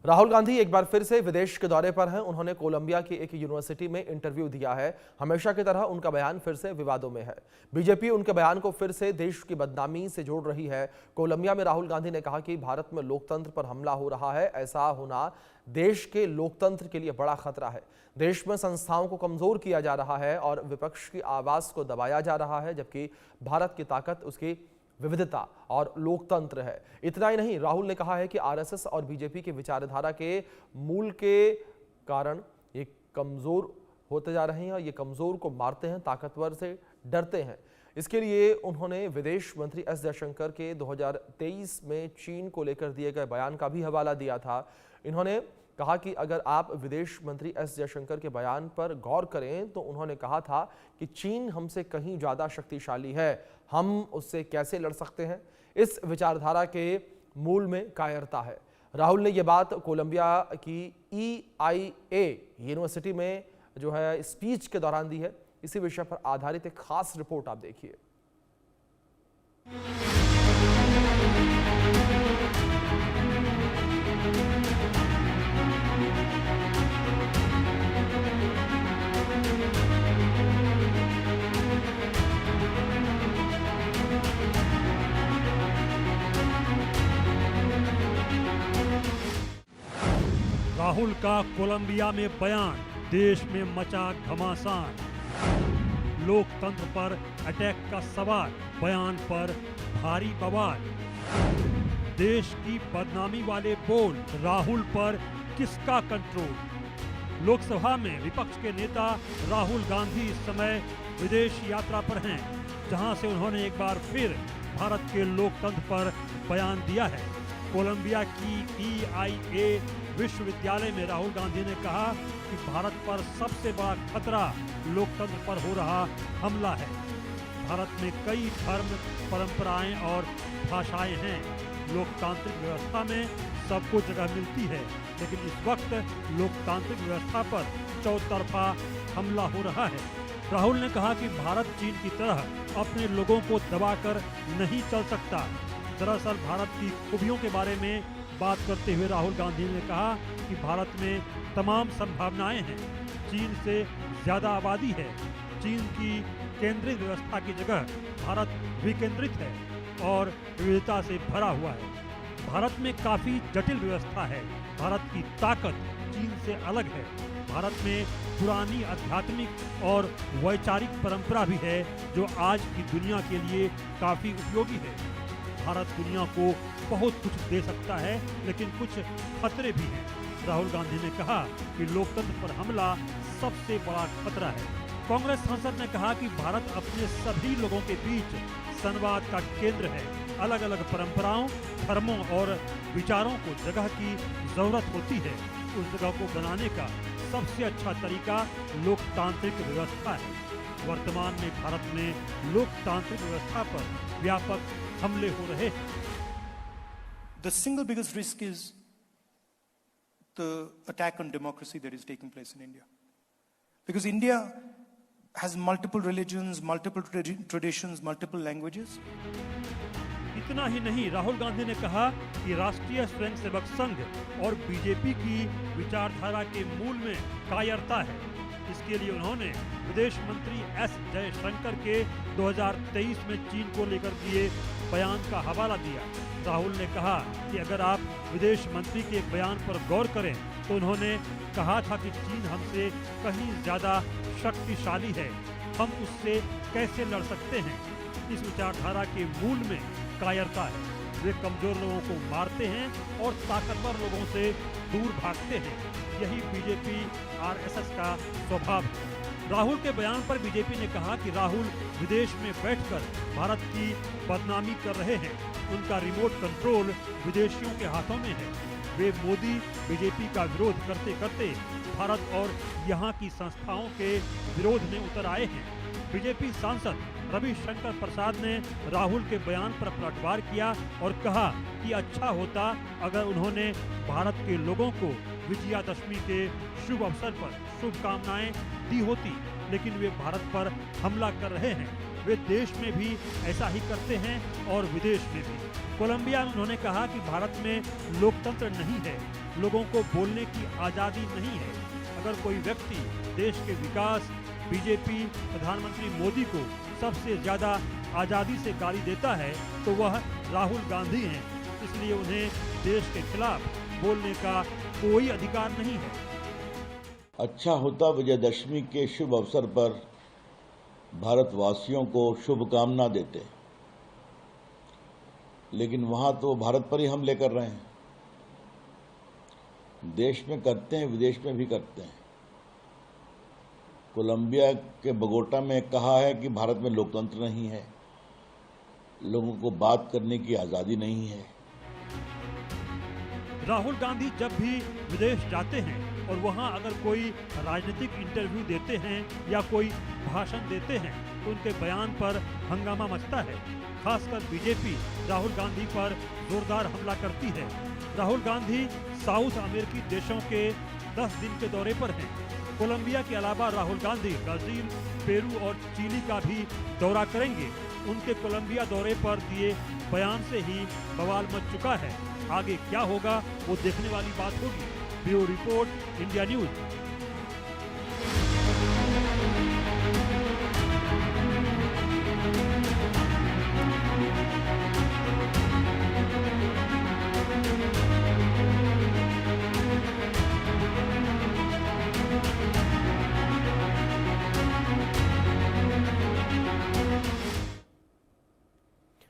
राहुल गांधी एक बार फिर से विदेश के दौरे पर हैं। उन्होंने कोलंबिया की एक यूनिवर्सिटी में इंटरव्यू दिया है। हमेशा की तरह उनका बयान फिर से विवादों में है। बीजेपी उनके बयान को फिर से देश की बदनामी से जोड़ रही है। कोलंबिया में राहुल गांधी ने कहा कि भारत में लोकतंत्र पर हमला हो रहा है। ऐसा होना देश के लोकतंत्र के लिए बड़ा खतरा है। देश में संस्थाओं को कमजोर किया जा रहा है और विपक्ष की आवाज को दबाया जा रहा है, जबकि भारत की ताकत उसकी विविधता और लोकतंत्र है। इतना ही नहीं, राहुल ने कहा है कि आरएसएस और बीजेपी की विचारधारा के मूल के कारण ये कमजोर होते जा रहे हैं और ये कमजोर को मारते हैं, ताकतवर से डरते हैं। इसके लिए उन्होंने विदेश मंत्री एस जयशंकर के 2023 में चीन को लेकर दिए गए बयान का भी हवाला दिया था। इन्होंने कहा कि अगर आप विदेश मंत्री एस जयशंकर के बयान पर गौर करें तो उन्होंने कहा था कि चीन हमसे कहीं ज्यादा शक्तिशाली है, हम उससे कैसे लड़ सकते हैं। इस विचारधारा के मूल में कायरता है। राहुल ने यह बात कोलंबिया की EIA यूनिवर्सिटी में जो है स्पीच के दौरान दी है। इसी विषय पर आधारित एक खास रिपोर्ट आप देखिए। राहुल का कोलंबिया में बयान, देश में मचा घमासान। लोकतंत्र पर अटैक का सवाल, बयान पर भारी बवाल। देश की बदनामी वाले बोल, राहुल पर किसका कंट्रोल। लोकसभा में विपक्ष के नेता राहुल गांधी इस समय विदेश यात्रा पर हैं, जहां से उन्होंने एक बार फिर भारत के लोकतंत्र पर बयान दिया है। कोलंबिया की EIA विश्वविद्यालय में राहुल गांधी ने कहा कि भारत पर सबसे बड़ा खतरा लोकतंत्र पर हो रहा हमला है। भारत में कई धर्म, परंपराएं और भाषाएं हैं। लोकतांत्रिक व्यवस्था में सबको जगह मिलती है, लेकिन इस वक्त लोकतांत्रिक व्यवस्था पर चौतरफा हमला हो रहा है। राहुल ने कहा कि भारत चीन की तरह अपने लोगों को दबाकर नहीं चल सकता। दरअसल भारत की खूबियों के बारे में बात करते हुए राहुल गांधी ने कहा कि भारत में तमाम संभावनाएं हैं। चीन से ज्यादा आबादी है। चीन की केंद्रीय व्यवस्था की जगह भारत विकेंद्रित है और विविधता से भरा हुआ है। भारत में काफी जटिल व्यवस्था है। भारत की ताकत चीन से अलग है। भारत में पुरानी आध्यात्मिक और वैचारिक परंपरा भी है, जो आज की दुनिया के लिए काफी उपयोगी है। भारत दुनिया को बहुत कुछ दे सकता है, लेकिन कुछ खतरे भी हैं। राहुल गांधी ने कहा कि लोकतंत्र पर हमला सबसे बड़ा खतरा है। कांग्रेस सांसद ने कहा कि भारत अपने सभी लोगों के बीच संवाद का केंद्र है। अलग अलग परंपराओं, धर्मों और विचारों को जगह की जरूरत होती है। उस जगह को बनाने का सबसे अच्छा तरीका लोकतांत्रिक व्यवस्था है। वर्तमान में भारत में लोकतांत्रिक व्यवस्था पर व्यापक हमले हो रहे हैं। The single biggest risk is the attack on democracy that is taking place in India. Because India has multiple religions, multiple traditions, multiple languages. इतना ही नहीं, राहुल गांधी ने कहा कि राष्ट्रीय स्वयंसेवक संघ और बीजेपी की विचारधारा के मूल में कायरता है। इसके लिए उन्होंने विदेश मंत्री एस जयशंकर के 2023 में चीन को लेकर दिए बयान का हवाला दिया। राहुल ने कहा कि अगर आप विदेश मंत्री के एक बयान पर गौर करें तो उन्होंने कहा था कि चीन हमसे कहीं ज्यादा शक्तिशाली है, हम उससे कैसे लड़ सकते हैं। इस विचारधारा के मूल में कायरता है। वे कमजोर लोगों को मारते हैं और ताकतवर लोगों से दूर भागते हैं। यही बीजेपी RSS का स्वभाव है। राहुल के बयान पर बीजेपी ने कहा कि राहुल विदेश में बैठकर भारत की बदनामी कर रहे हैं। उनका रिमोट कंट्रोल विदेशियों के हाथों में है। वे मोदी बीजेपी का विरोध करते करते भारत और यहाँ की संस्थाओं के विरोध में उतर आए हैं। बीजेपी सांसद रविशंकर प्रसाद ने राहुल के बयान पर पलटवार किया और कहा कि अच्छा होता अगर उन्होंने भारत के लोगों को विजयादशमी के शुभ अवसर पर शुभकामनाएं दी होती, लेकिन वे भारत पर हमला कर रहे हैं। वे देश में भी ऐसा ही करते हैं और विदेश में भी। कोलंबिया में उन्होंने कहा कि भारत में लोकतंत्र नहीं है, लोगों को बोलने की आजादी नहीं है। अगर कोई व्यक्ति देश के विकास, बीजेपी, प्रधानमंत्री मोदी को सबसे ज्यादा आजादी से गाली देता है तो वह राहुल गांधी हैं। इसलिए उन्हें देश के खिलाफ बोलने का कोई अधिकार नहीं है। अच्छा होता विजयदशमी के शुभ अवसर पर भारतवासियों को शुभकामना देते, लेकिन वहां तो भारत पर ही हमले कर रहे हैं। देश में करते हैं, विदेश में भी करते हैं। कोलंबिया के बगोटा में कहा है कि भारत में लोकतंत्र नहीं है, लोगों को बात करने की आजादी नहीं है। राहुल गांधी जब भी विदेश जाते हैं और वहां अगर कोई राजनीतिक इंटरव्यू देते हैं या कोई भाषण देते हैं तो उनके बयान पर हंगामा मचता है। खासकर बीजेपी राहुल गांधी पर जोरदार हमला करती है। राहुल गांधी साउथ अमेरिकी देशों के 10 दिन के दौरे पर हैं। कोलंबिया के अलावा राहुल गांधी ब्राजील, पेरू और चिली का भी दौरा करेंगे। उनके कोलंबिया दौरे पर दिए बयान से ही बवाल मच चुका है। आगे क्या होगा वो देखने वाली बात होगी। Bureau report, India news.